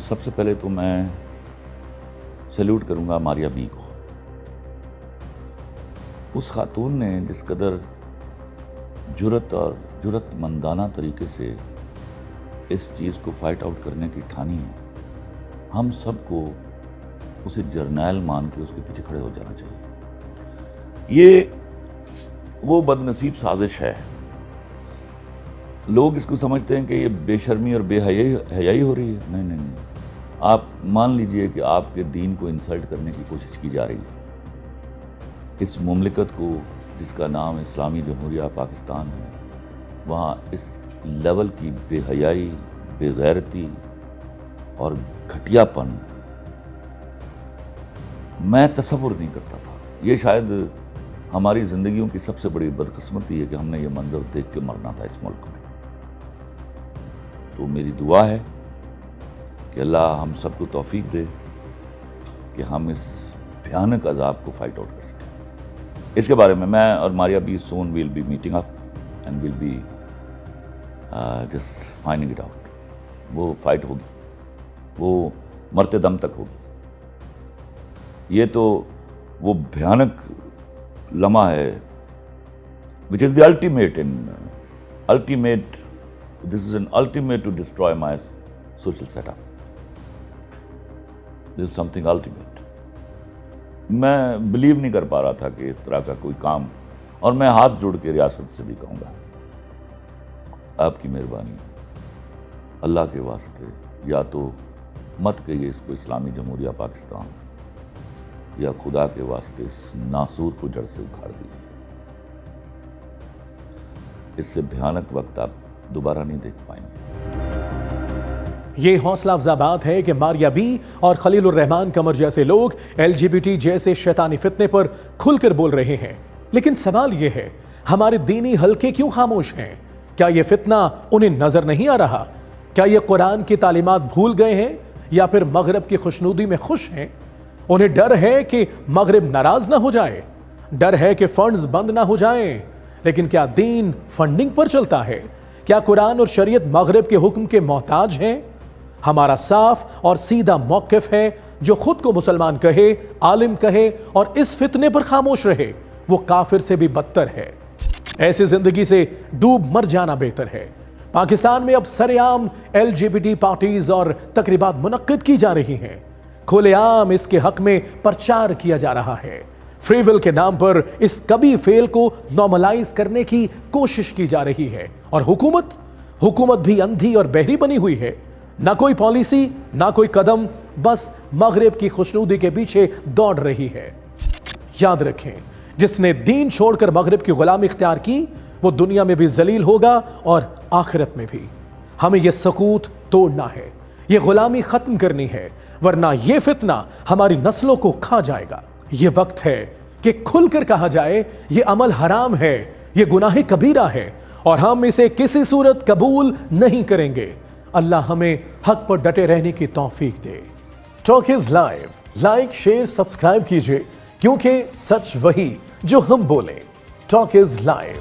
سب سے پہلے تو میں سیلوٹ کروں گا ماریہ بی کو. اس خاتون نے جس قدر جرأت مندانہ طریقے سے اس چیز کو فائٹ آؤٹ کرنے کی ٹھانی ہے، ہم سب کو اسے جرنیل مان کے اس کے پیچھے کھڑے ہو جانا چاہیے. یہ وہ بد نصیب سازش ہے. لوگ اس کو سمجھتے ہیں کہ یہ بے شرمی اور بے حیائی ہو رہی ہے. نہیں، آپ مان لیجئے کہ آپ کے دین کو انسلٹ کرنے کی کوشش کی جا رہی ہے. اس مملکت کو جس کا نام اسلامی جمہوریہ پاکستان ہے، وہاں اس لیول کی بے حیائی، بے غیرتی اور گھٹیا پن میں تصور نہیں کرتا تھا. یہ شاید ہماری زندگیوں کی سب سے بڑی بدقسمتی ہے کہ ہم نے یہ منظر دیکھ کے مرنا تھا اس ملک میں. تو میری دعا ہے کہ اللہ ہم سب کو توفیق دے کہ ہم اس بھیانک عذاب کو فائٹ آؤٹ کر سکیں. اس کے بارے میں اور Maria be soon we'll be meeting up and we'll be just finding it out. وہ فائٹ ہوگی، وہ مرتے دم تک ہوگی. یہ تو وہ بھیانک لمحہ ہے which is the ultimate this is an ultimate to destroy my social setup. This is something ultimate. میں بلیو نہیں کر پا رہا تھا کہ اس طرح کا کوئی کام، اور میں ہاتھ جوڑ کے ریاست سے بھی کہوں گا آپ کی مہربانی، اللہ کے واسطے یا تو مت کہیے اس کو اسلامی جمہوریہ پاکستان، یا خدا کے واسطے اس ناسور کو جڑ سے اکھاڑ دیجیے. اس سے بھیانک وقت آپ دوبارہ نہیں دیکھ پائیں گے. یہ حوصلہ افزا بات ہے کہ ماریہ بی اور خلیل الرحمان قمر جیسے لوگ LGBT جیسے شیطانی فتنے پر کھل کر بول رہے ہیں. لیکن سوال یہ ہے، ہمارے دینی حلقے کیوں خاموش ہیں؟ کیا یہ فتنہ انہیں نظر نہیں آ رہا؟ کیا یہ قرآن کی تعلیمات بھول گئے ہیں یا پھر مغرب کی خوشنودی میں خوش ہیں؟ انہیں ڈر ہے کہ مغرب ناراض نہ ہو جائے، ڈر ہے کہ فنڈز بند نہ ہو جائیں. لیکن کیا دین فنڈنگ پر چلتا ہے؟ کیا قرآن اور شریعت مغرب کے حکم کے محتاج ہیں؟ ہمارا صاف اور سیدھا موقف ہے، جو خود کو مسلمان کہے، عالم کہے اور اس فتنے پر خاموش رہے، وہ کافر سے بھی بدتر ہے. ایسی زندگی سے ڈوب مر جانا بہتر ہے. پاکستان میں اب سرے عام LGBT پارٹیز اور تقریبات منعقد کی جا رہی ہیں. کھلے عام اس کے حق میں پرچار کیا جا رہا ہے. فری ول کے نام پر اس کبھی فیل کو نارملائز کرنے کی کوشش کی جا رہی ہے. اور حکومت بھی اندھی اور بہری بنی ہوئی ہے. نہ کوئی پالیسی، نہ کوئی قدم، بس مغرب کی خوشنودی کے پیچھے دوڑ رہی ہے. یاد رکھیں، جس نے دین چھوڑ کر مغرب کی غلامی اختیار کی، وہ دنیا میں بھی ذلیل ہوگا اور آخرت میں بھی. ہمیں یہ سکوت توڑنا ہے، یہ غلامی ختم کرنی ہے، ورنہ یہ فتنہ ہماری نسلوں کو کھا جائے گا. یہ وقت ہے کہ کھل کر کہا جائے یہ عمل حرام ہے، یہ گناہ کبیرہ ہے، اور ہم اسے کسی صورت قبول نہیں کریں گے. اللہ ہمیں حق پر ڈٹے رہنے کی توفیق دے. Talk is live, like, share, subscribe کیجئے، کیونکہ سچ وہی جو ہم بولیں. Talk is live.